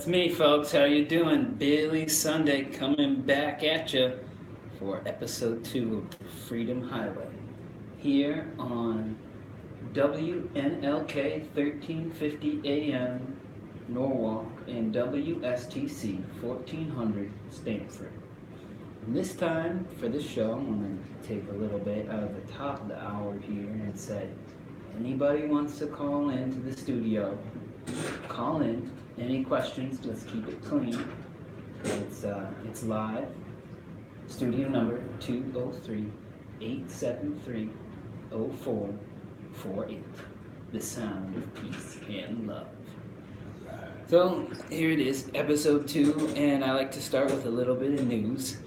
That's me, folks. How you doing? Billy Sunday coming back at you for episode 2 of Freedom Highway here on Wnlk 1350 AM Norwalk and WSTC 1400 Stanford. And this time for this show, I'm going to take a little bit out of the top of the hour here and say, anybody wants to call into the studio, call in. Any questions? Let's keep it clean. It's live. Studio number 203-873-0448. The sound of peace and love. So here it is, episode 2, and I like to start with a little bit of news.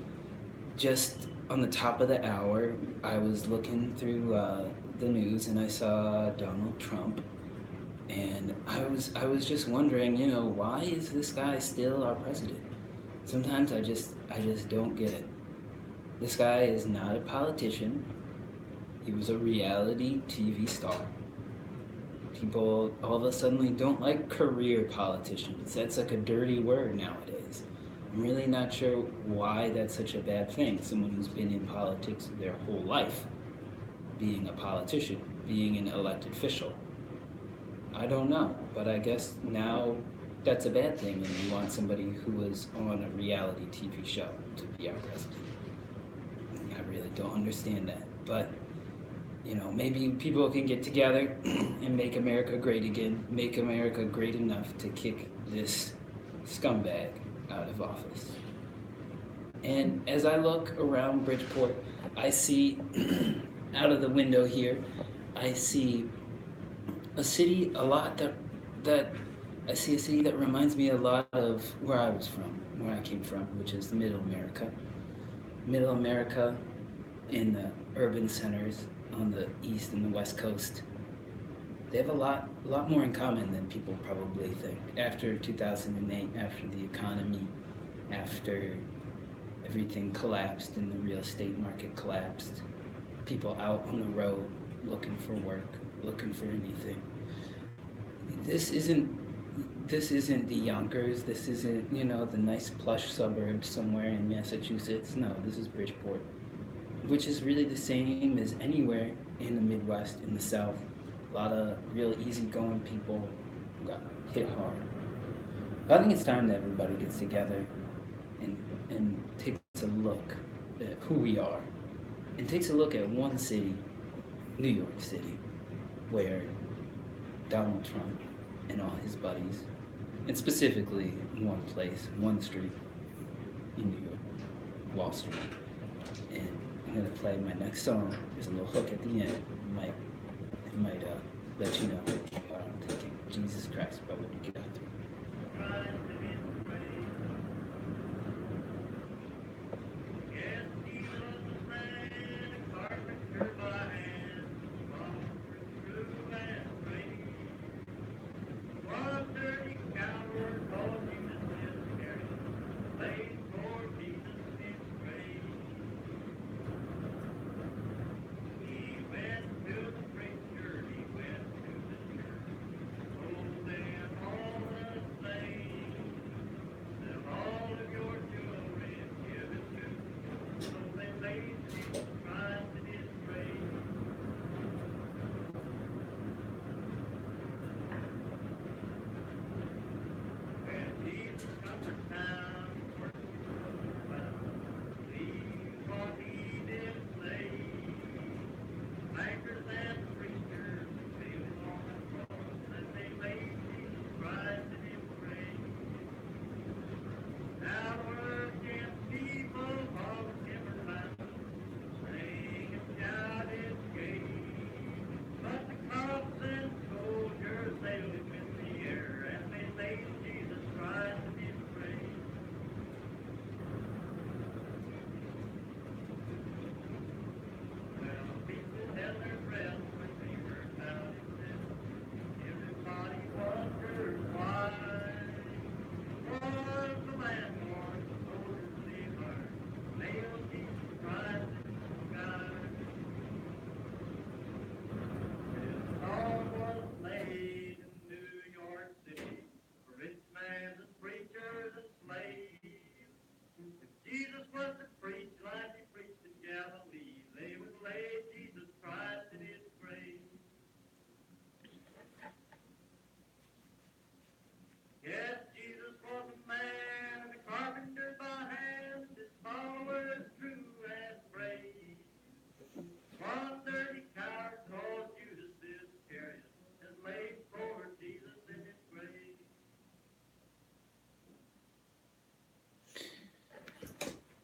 Just on the top of the hour, I was looking through the news and I saw Donald Trump. And I was just wondering, why is this guy still our president? Sometimes I just don't get it. This guy is not a politician. He was a reality TV star. People all of a sudden don't like career politicians. That's like a dirty word nowadays. I'm really not sure why that's such a bad thing. Someone who's been in politics their whole life, being a politician, being an elected official. I don't know, but I guess now that's a bad thing, and you want somebody who was on a reality TV show to be our president. I really don't understand that, but maybe people can get together and make America great again, make America great enough to kick this scumbag out of office. And as I look around Bridgeport, I see out of the window here, I see a city that reminds me a lot of where I was from, where I came from, which is Middle America. Middle America in the urban centers on the east and the west coast. They have a lot more in common than people probably think. After 2008, after the economy, after everything collapsed and the real estate market collapsed, people out on the road looking for work, looking for anything. This isn't the Yonkers. This isn't, the nice plush suburb somewhere in Massachusetts. No, this is Bridgeport, which is really the same as anywhere in the Midwest, in the South. A lot of real easygoing people got hit hard. But I think it's time that everybody gets together and takes a look at who we are, and takes a look at one city, New York City, where Donald Trump and all his buddies, and specifically one place, one street in New York, Wall Street. And I'm going to play my next song. There's a little hook at the end. It might let you know what I'm thinking. Jesus Christ, but what you get out through.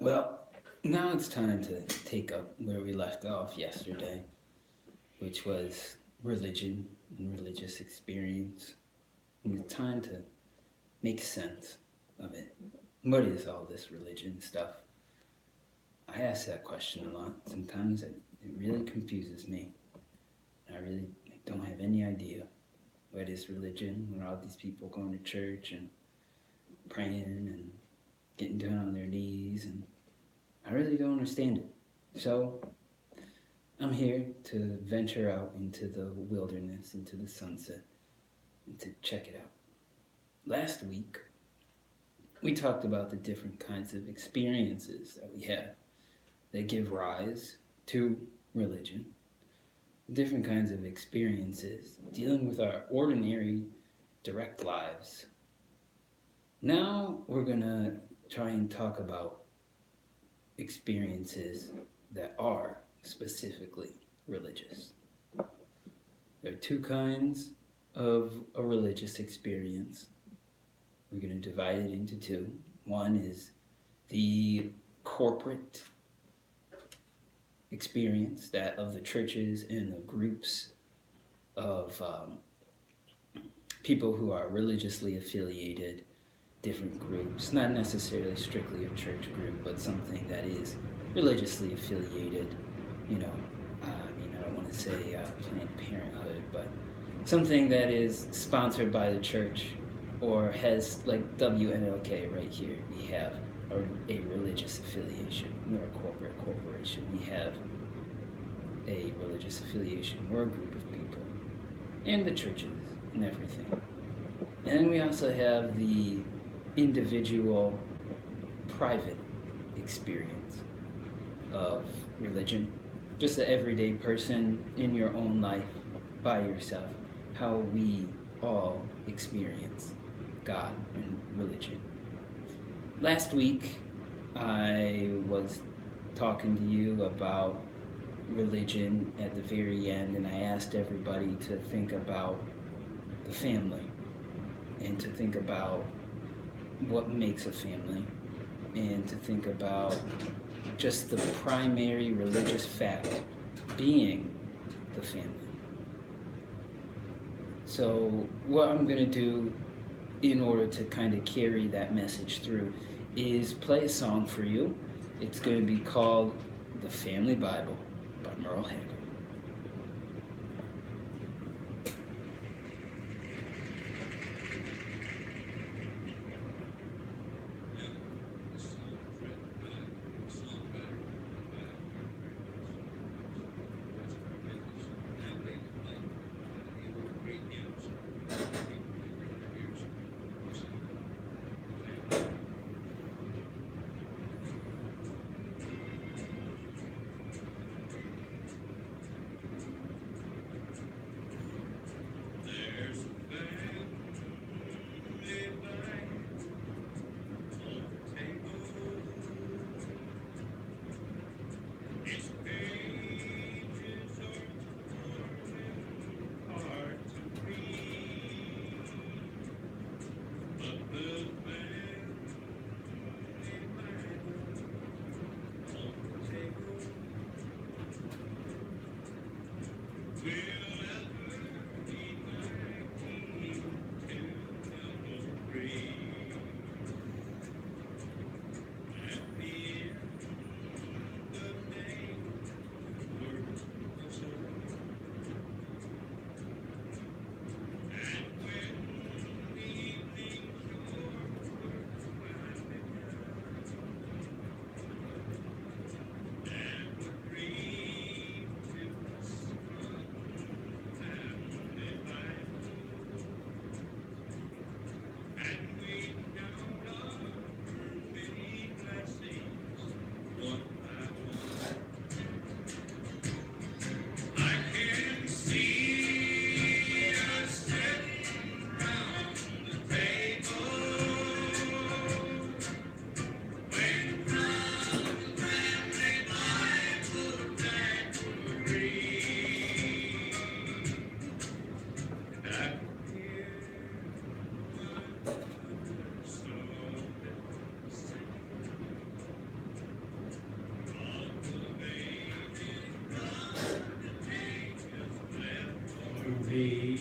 Well, now it's time to take up where we left off yesterday, which was religion and religious experience. And it's time to make sense of it. What is all this religion stuff? I ask that question a lot. Sometimes it really confuses me. I really don't have any idea what is religion when all these people going to church and praying and getting down on their knees, and I really don't understand it. So I'm here to venture out into the wilderness, into the sunset, and to check it out. Last week, we talked about the different kinds of experiences that we have that give rise to religion, different kinds of experiences dealing with our ordinary, direct lives. Now we're going to try and talk about experiences that are specifically religious. There are two kinds of a religious experience. We're going to divide it into two. One is the corporate experience, that of the churches and the groups of people who are religiously affiliated, different groups, not necessarily strictly a church group, but something that is religiously affiliated. I don't want to say Planned Parenthood, but something that is sponsored by the church or has, like Wnlk right here, we have a religious affiliation. We're a corporate corporation. We have a religious affiliation. We're a group of people. And the churches and everything. And then we also have the individual, private experience of religion. Just the everyday person in your own life, by yourself. How we all experience God and religion. Last week, I was talking to you about religion at the very end, and I asked everybody to think about the family and to think about what makes a family and to think about just the primary religious fact being the family. So what I'm going to do in order to kind of carry that message through is play a song for you. It's going to be called The Family Bible by Wnlk.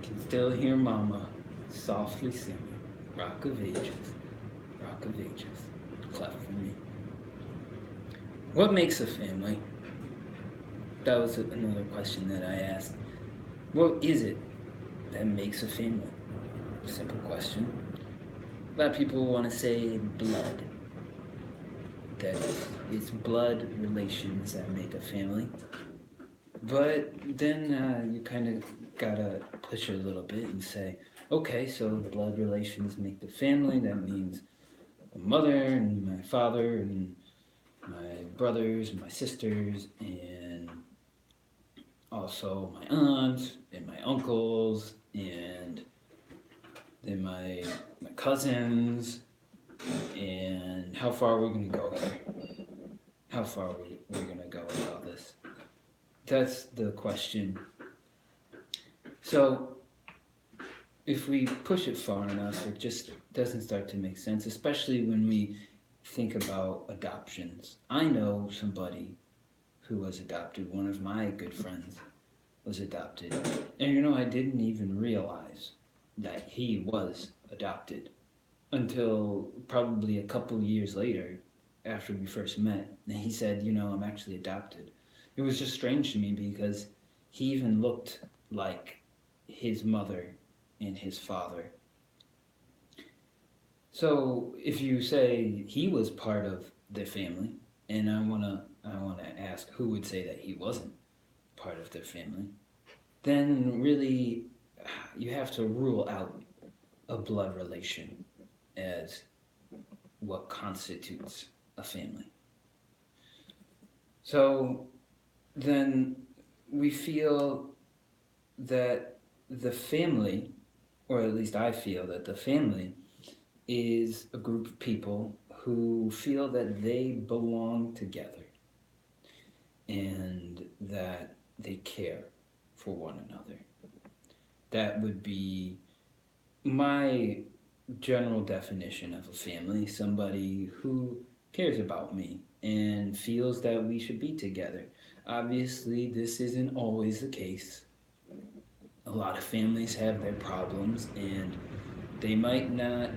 can still hear Mama softly singing, Rock of Ages, clap for me. What makes a family? That was another question that I asked. What is it that makes a family? Simple question. A lot of people want to say blood. That it's blood relations that make a family. But then you kind of gotta push it a little bit and say, okay, so blood relations make the family. That means my mother and my father and my brothers and my sisters and also my aunts and my uncles and then my cousins. And how far are we going to go here? How far are we going to go with all this? That's the question. So if we push it far enough, it just doesn't start to make sense, especially when we think about adoptions. I know somebody who was adopted. One of my good friends was adopted. And I didn't even realize that he was adopted until probably a couple years later after we first met. And he said, I'm actually adopted. It was just strange to me because he even looked like his mother and his father. So if you say he was part of their family, and I wanna ask who would say that he wasn't part of their family, then really you have to rule out a blood relation as what constitutes a family. So then we feel that the family, or at least I feel that the family is a group of people who feel that they belong together and that they care for one another. That would be my general definition of a family: somebody who cares about me and feels that we should be together. Obviously, this isn't always the case. A lot of families have their problems and they might not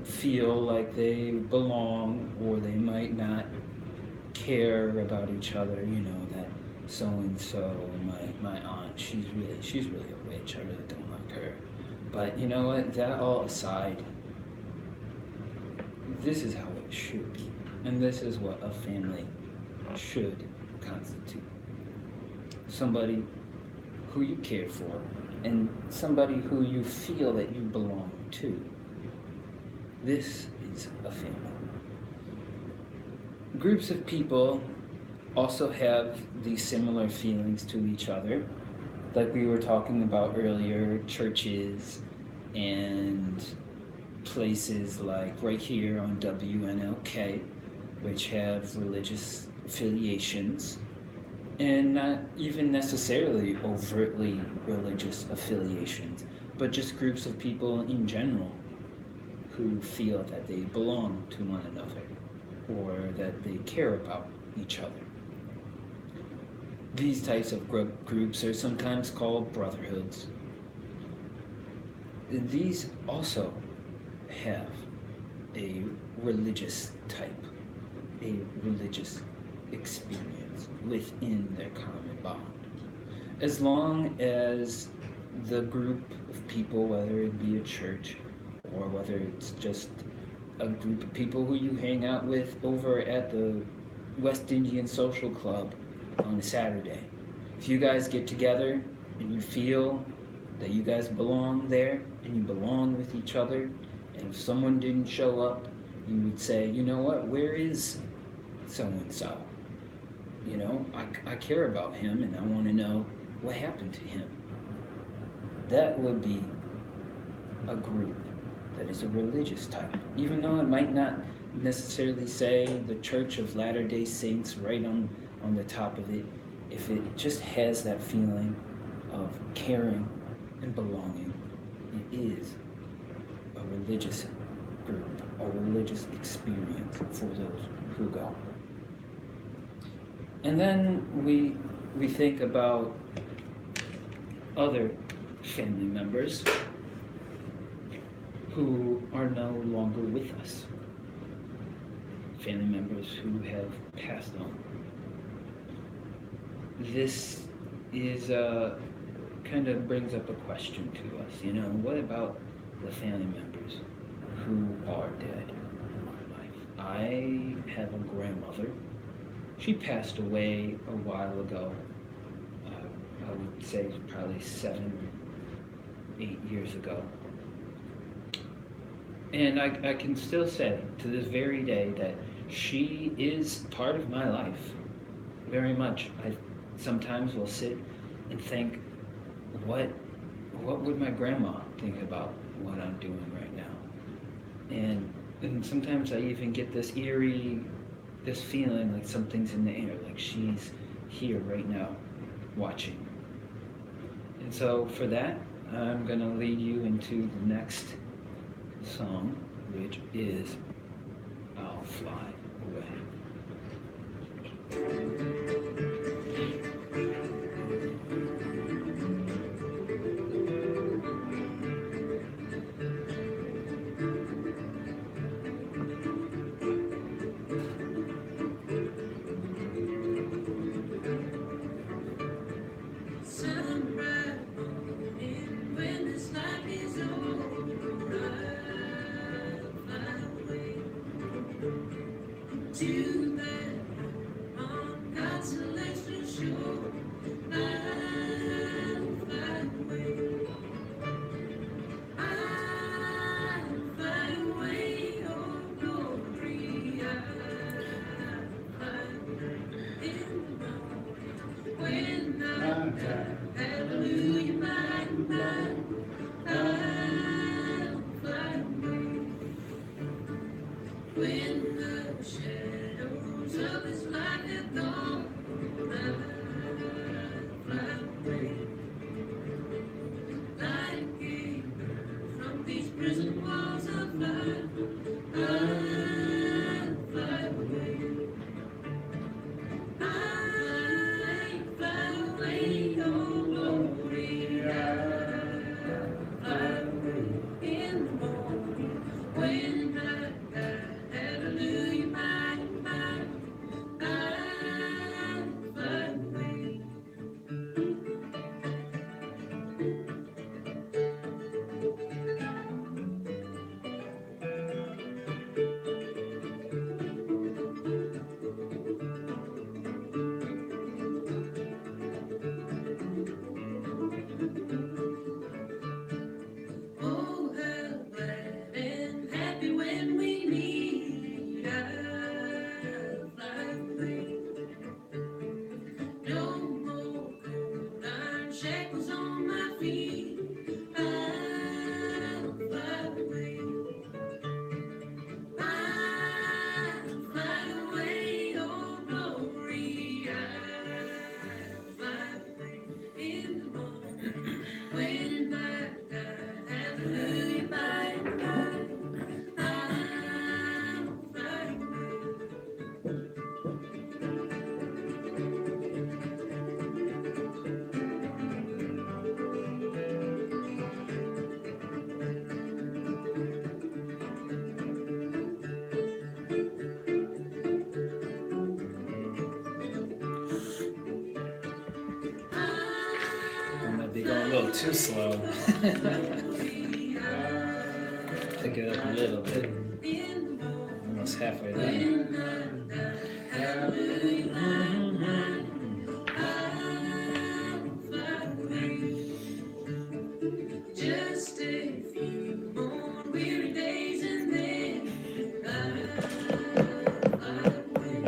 feel like they belong, or they might not care about each other. That so and so, my aunt, she's really a witch. I really don't like her. But you know what? That all aside, this is how it should be, and this is what a family should constitute: somebody who you care for, and somebody who you feel that you belong to. This is a family. Groups of people also have these similar feelings to each other, like we were talking about earlier, churches and places like right here on Wnlk, which have religious affiliations. and not even necessarily overtly religious affiliations, but just groups of people in general who feel that they belong to one another or that they care about each other. These types of groups are sometimes called brotherhoods. These also have a religious type, a religious experience within their common bond. As long as the group of people, whether it be a church or whether it's just a group of people who you hang out with over at the West Indian Social Club on a Saturday, if you guys get together and you feel that you guys belong there and you belong with each other, and if someone didn't show up, you would say, you know what, where is so-and-so? You know, I care about him and I want to know what happened to him. That would be a group that is a religious type, even though it might not necessarily say the Church of Latter-day Saints right on the top of it. If it just has that feeling of caring and belonging, it is a religious group, a religious experience for those who go. And then we think about other family members who are no longer with us. Family members who have passed on. This is kind of brings up a question to us. You know, what about the family members who are dead in our life? I have a grandmother. She passed away a while ago. I would say probably 7, 8 years ago. And I can still say to this very day that she is part of my life, very much. I sometimes will sit and think, what would my grandma think about what I'm doing right now? And sometimes I even get this feeling like something's in the air, like she's here right now, watching. And so for that, I'm going to lead you into the next song, which is I'll Fly Away. To that on God's celestial shore, I'll fly away. I'll fly away, oh glory. I'll fly away in the morning when I'm tired. Hallelujah, my, I'll fly away when the shadows of this life have gone. I'll fly away like a bird from these prison walls of life. I'll fly away. I'll fly away, oh glory. I'll fly away in the morning when I die. Hallelujah, my, Too slow. Pick it up a little bit. Almost halfway there. Just a few more weary days and then I'll fly away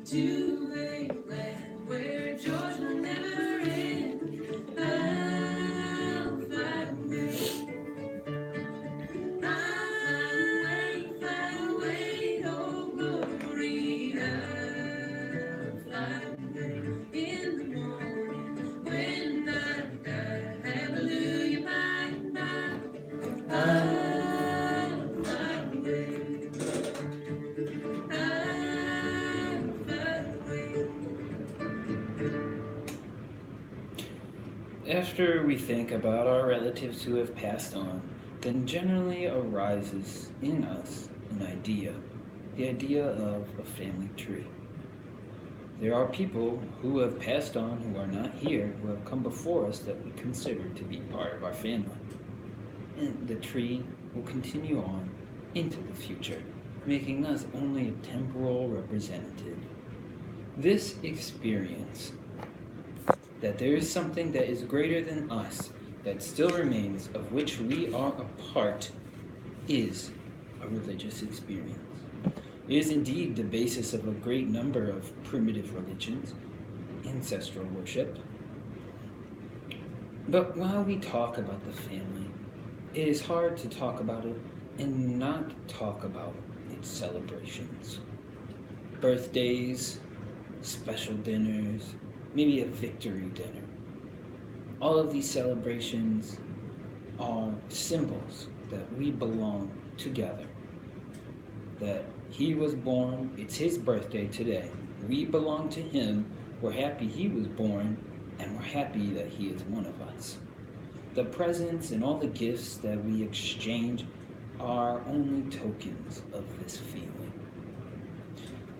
to a land where joys will never end. I'll fly away. Fly away, oh glory. I'll fly away in the morning when I die. Hallelujah, by and by. I'll fly away. I'll fly away. After we think about our relatives who have passed on, then generally arises in us an idea, the idea of a family tree. There are people who have passed on who are not here, who have come before us that we consider to be part of our family. And the tree will continue on into the future, making us only a temporal representative. This experience that there is something that is greater than us, that still remains, of which we are a part, is a religious experience. It is indeed the basis of a great number of primitive religions, ancestral worship. But while we talk about the family, it is hard to talk about it and not talk about its celebrations. Birthdays, special dinners, maybe a victory dinner. All of these celebrations are symbols that we belong together. That he was born, it's his birthday today. We belong to him, we're happy he was born, and we're happy that he is one of us. The presents and all the gifts that we exchange are only tokens of this feeling.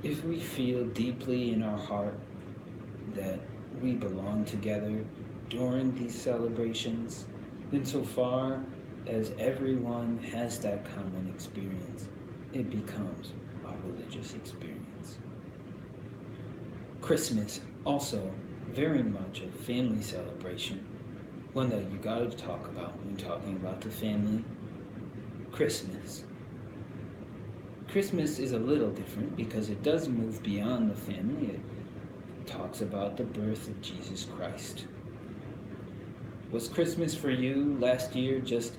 If we feel deeply in our heart that we belong together during these celebrations, then so far as everyone has that common experience, it becomes a religious experience. Christmas, also very much a family celebration, one that you gotta talk about when talking about the family. Christmas. Christmas is a little different because it does move beyond the family. It talks about the birth of Jesus Christ. Was Christmas for you last year just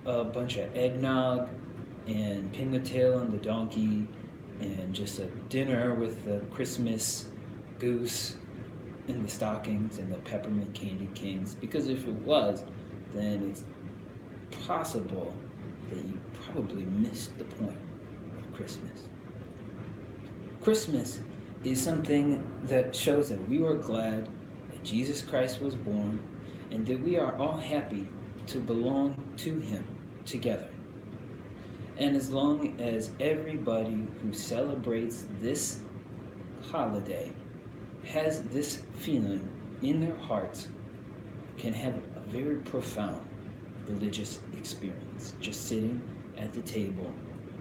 a bunch of eggnog and pin the tail on the donkey and just a dinner with the Christmas goose and the stockings and the peppermint candy canes? Because if it was, then it's possible that you probably missed the point of Christmas. Christmas is something that shows that we were glad that Jesus Christ was born and that we are all happy to belong to him together. And as long as everybody who celebrates this holiday has this feeling in their hearts, can have a very profound religious experience, just sitting at the table,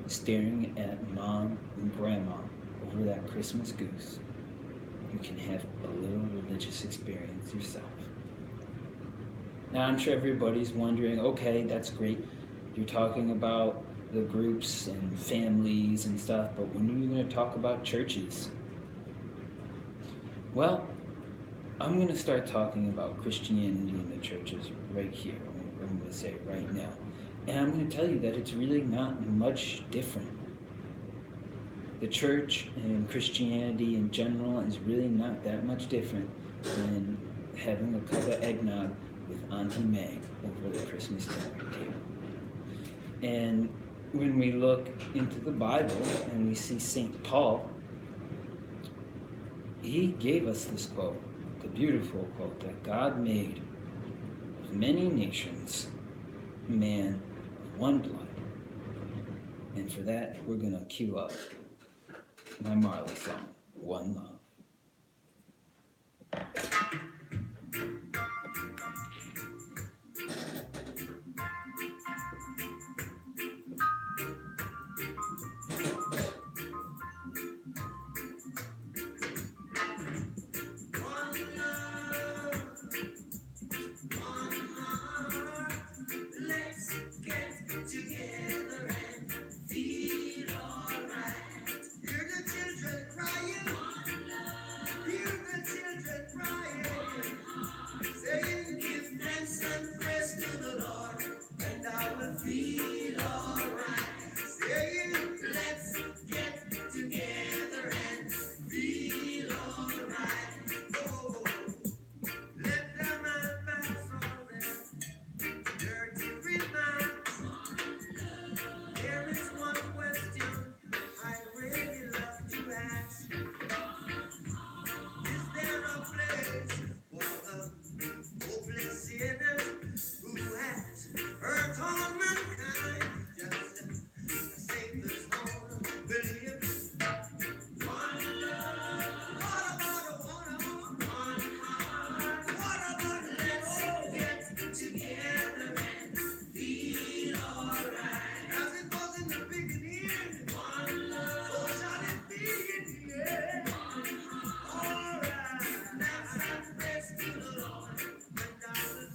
staring at mom and grandma over that Christmas goose, you can have a little religious experience yourself. Now I'm sure everybody's wondering, okay, that's great. You're talking about the groups and families and stuff, but when are you going to talk about churches? Well, I'm going to start talking about Christianity in the churches right here. I'm going to say it right now. And I'm going to tell you that it's really not much different. The church and Christianity in general is really not that much different than having a cup of eggnog with Auntie May over the Christmas dinner table. And when we look into the Bible and we see St. Paul, he gave us this quote, the beautiful quote, that God made of many nations man of one blood. And for that, we're going to cue up my Marley song, One Love.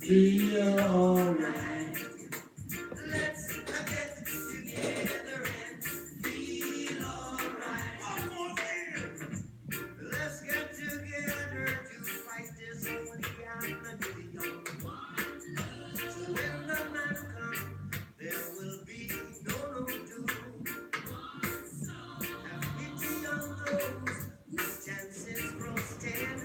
feel alright. Let's get together and feel alright. One more thing. Let's get together to fight this holy enemy. So when the man comes, there will be no doom. Have pity on those whose chances grow stand.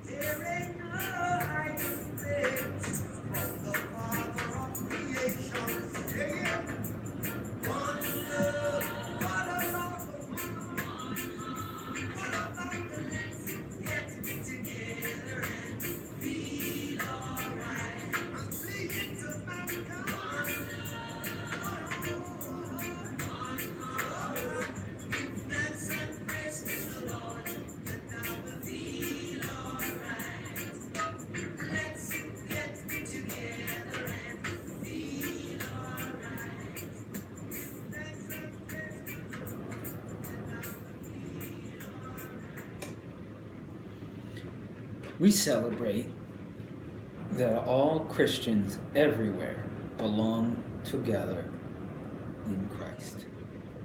There ain't no hiding place from the Father of creation. Yeah. One love, what a love, what a love. Let's get together and feel alright. I'm speaking to mankind. Let's embrace the Lord, and now we'll feel alright. Let's get together and feel alright. Let's embrace the Lord, and now we'll feel alright. We celebrate that all Christians everywhere belong together in Christ.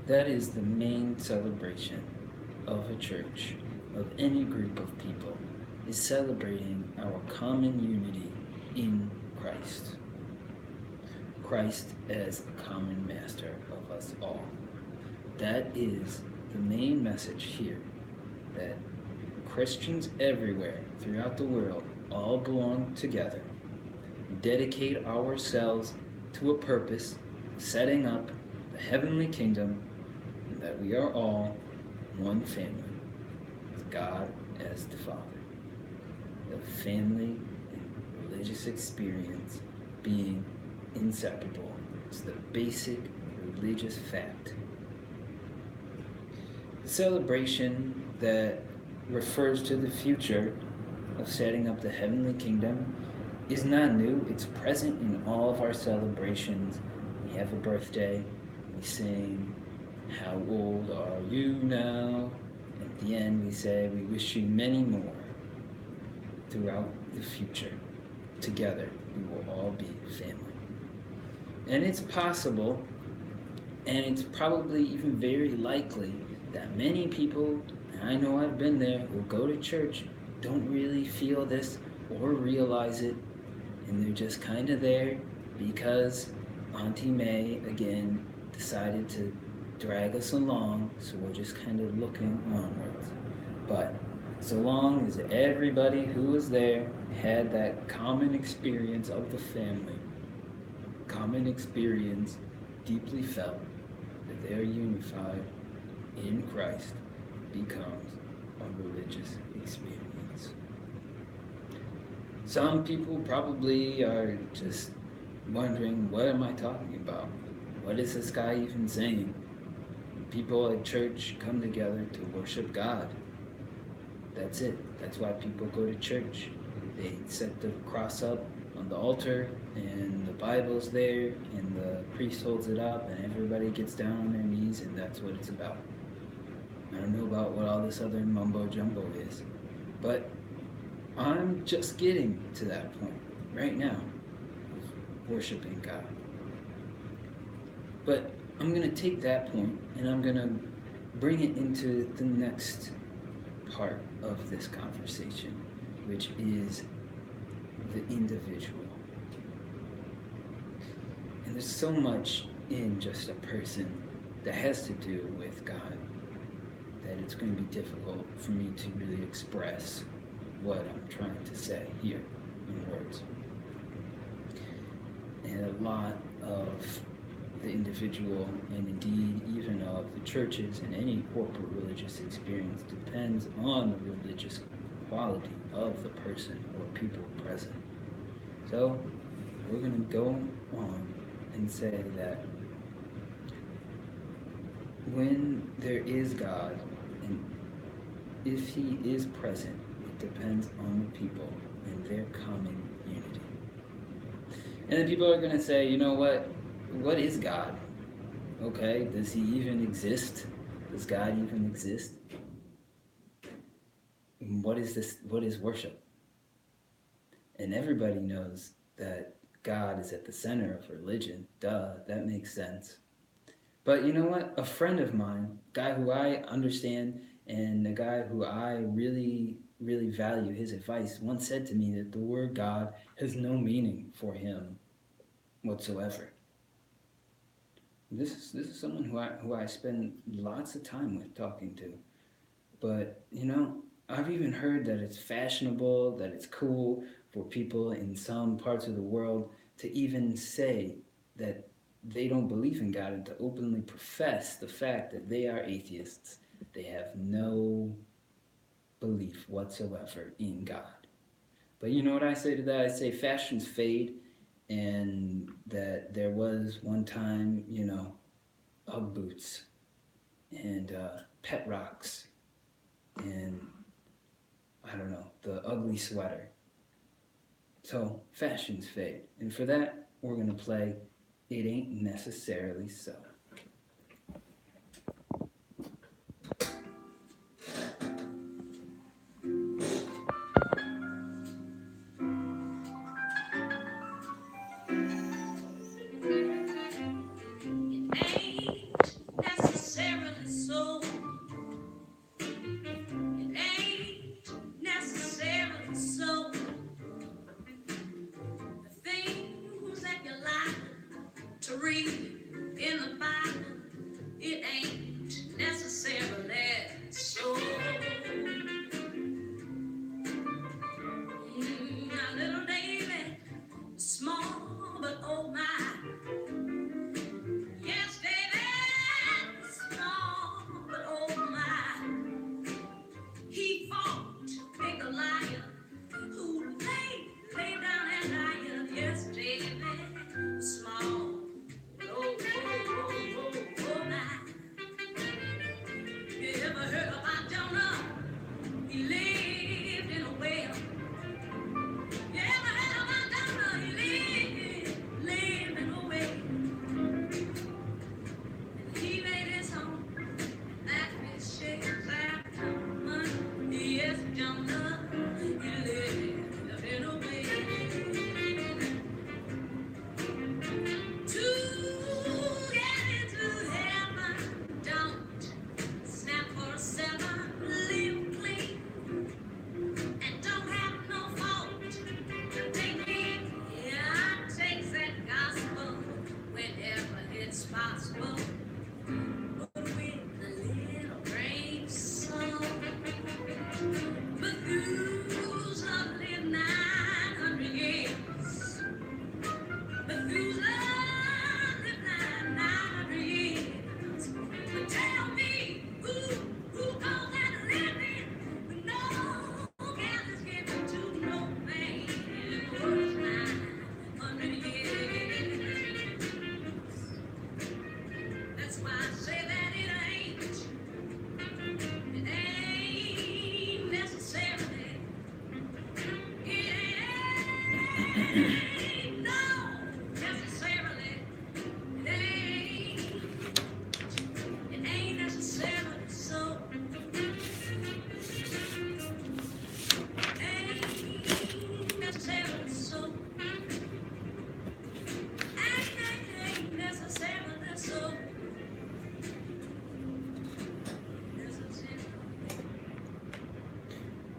That is the main celebration of a church, of any group of people, is celebrating our common unity in Christ. Christ as a common master of us all. That is the main message here, that Christians everywhere throughout the world all belong together, dedicate ourselves to a purpose, setting up the heavenly kingdom, and that we are all one family, with God as the Father. The family and religious experience being inseparable. It's the basic religious fact. The celebration that refers to the future of setting up the heavenly kingdom is not new. It's present in all of our celebrations. We have a birthday, we sing, "How old are you now?" At the end we say, "We wish you many more." Throughout the future, together, we will all be family. And it's possible, and it's probably even very likely, that many people, and I know I've been there, who go to church, don't really feel this or realize it, and they're just kind of there because Auntie May, again, decided to drag us along, so we're just kind of looking onwards. But so long as everybody who was there had that common experience of the family, common experience deeply felt, that they're unified in Christ, becomes a religious experience. Some people probably are just wondering, what am I talking about? What is this guy even saying? People at church come together to worship God. That's it. That's why people go to church. They set the cross up on the altar, and the Bible's there, and the priest holds it up, and everybody gets down on their knees, and that's what it's about. I don't know about what all this other mumbo-jumbo is, but I'm just getting to that point right now of worshiping God. But I'm going to take that point, and I'm going to bring it into the next part of this conversation, which is the individual. And there's so much in just a person that has to do with God that it's going to be difficult for me to really express what I'm trying to say here in words. And a lot of the individual, and indeed even of the churches and any corporate religious experience, depends on the religious quality of the person or people present. So we're going to go on and say that when there is God, and if He is present, it depends on the people and their common unity. And then people are going to say, you know what? What is God? Okay, does He even exist? Does God even exist? What is this? What is worship? And everybody knows that God is at the center of religion. Duh, that makes sense. But you know what? A friend of mine, a guy who I understand and a guy who I really, really value his advice, once said to me that the word God has no meaning for him whatsoever. This is someone who I spend lots of time with talking to. But I've even heard that it's fashionable, that it's cool for people in some parts of the world to even say that they don't believe in God and to openly profess the fact that they are atheists. They have no belief whatsoever in God. But you know what I say to that? I say fashions fade, and that there was one time, Ugg boots and pet rocks and I don't know, the ugly sweater. So fashions fade. And for that, we're going to play It Ain't Necessarily So.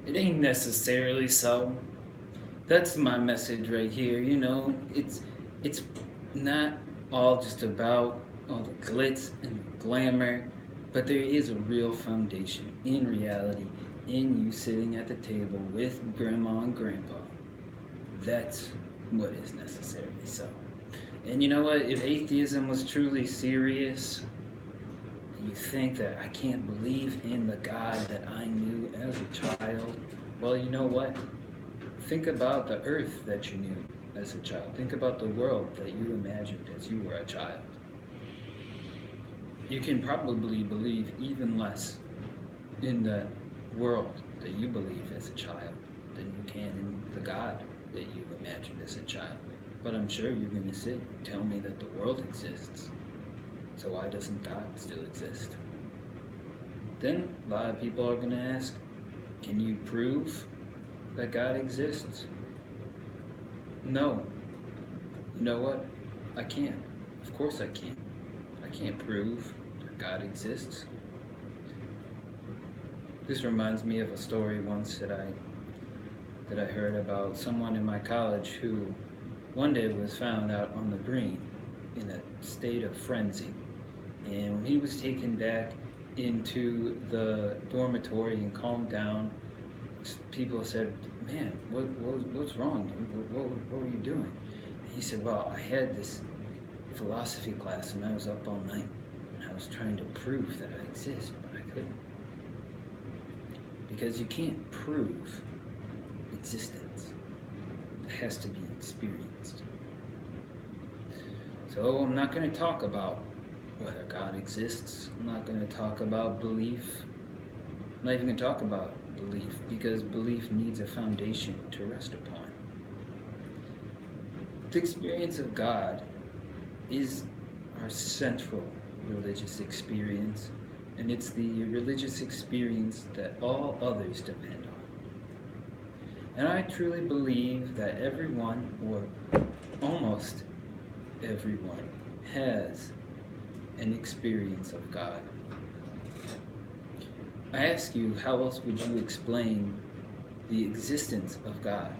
It ain't necessarily so. That's my message right here. It's not all just about all the glitz and glamour, but there is a real foundation in reality in you sitting at the table with grandma and grandpa. That's what is necessarily so. And you know what? If atheism was truly serious, and you think that I can't believe in the God that I knew as a child, well, you know what? Think about the earth that you knew as a child. Think about the world that you imagined as you were a child. You can probably believe even less in the world that you believe as a child than you can in the God that you imagined as a child. But I'm sure you're going to sit and tell me that the world exists. So why doesn't God still exist? Then a lot of people are going to ask, can you prove that God exists? No. You know what? I can't. Of course I can't. I can't prove that God exists. This reminds me of a story once that I heard about someone in my college who one day was found out on the green in a state of frenzy. And when he was taken back into the dormitory and calmed down, people said, "Man, what's wrong? What were you doing?" And he said, "Well, I had this philosophy class and I was up all night and I was trying to prove that I exist, but I couldn't." Because you can't prove existence. It has to be experienced. So I'm not going to talk about whether God exists. I'm not going to talk about belief. I'm not even going to talk about belief because belief needs a foundation to rest upon. The experience of God is our central religious experience, and it's the religious experience that all others depend on. And I truly believe that everyone, or almost everyone, has an experience of God. I ask you, how else would you explain the existence of God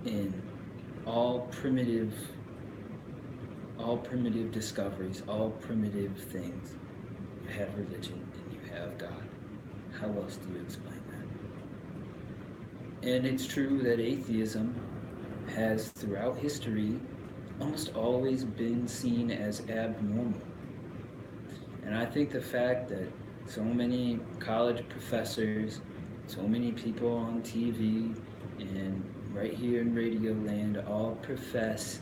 in all primitive discoveries, all primitive things? You have religion and you have God. How else do you explain that? And it's true that atheism has, throughout history, almost always been seen as abnormal. And I think the fact that so many college professors, so many people on TV, and right here in Radio Land all profess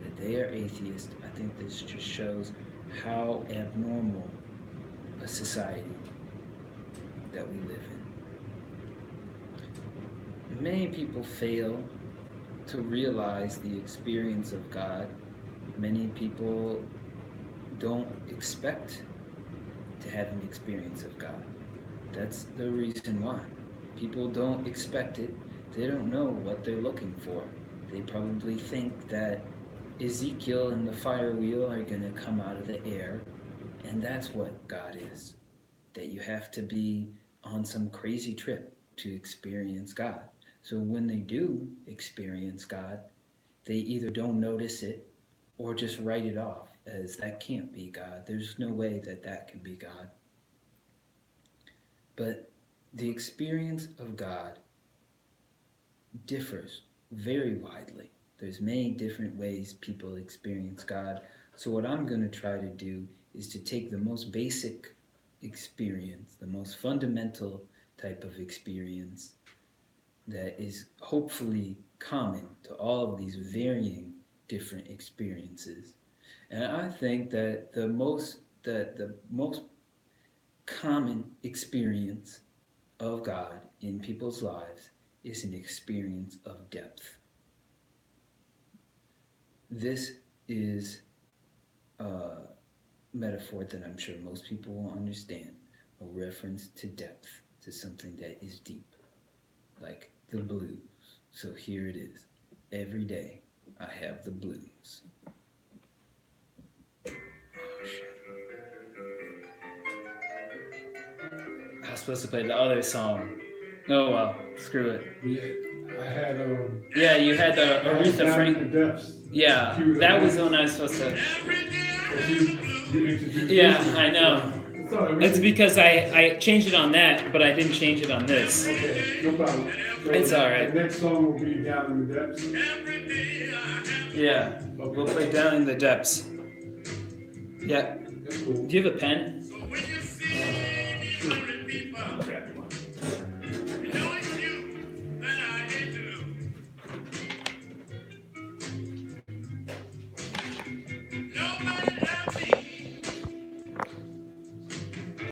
that they are atheist, I think this just shows how abnormal a society that we live in. Many people fail to realize the experience of God. Many people don't expect to have an experience of God. That's the reason why. People don't expect it. They don't know what they're looking for. They probably think that Ezekiel and the fire wheel are going to come out of the air, and that's what God is. That you have to be on some crazy trip to experience God. So when they do experience God, they either don't notice it or just write it off as that can't be God. There's no way that that can be God. But the experience of God differs very widely. There's many different ways people experience God. So what I'm going to try to do is to take the most basic experience, the most fundamental type of experience that is hopefully common to all of these varying different experiences. And I think that the most common experience of God in people's lives is an experience of depth. This is a metaphor that I'm sure most people will understand, a reference to depth, to something that is deep, like the blues. So here it is. Every day I have the blues. I was supposed to play the other song. Oh well, screw it. Yeah, I had Yeah, you had the Aretha Franklin. Yeah, that was the one I was supposed to. Yeah, I know. It's because I changed it on that, but I didn't change it on this. Okay, no problem. So It's all right. The next song will be Down in the Depths. Yeah, we'll play Down in the Depths. Yeah. That's cool. Do you have a pen?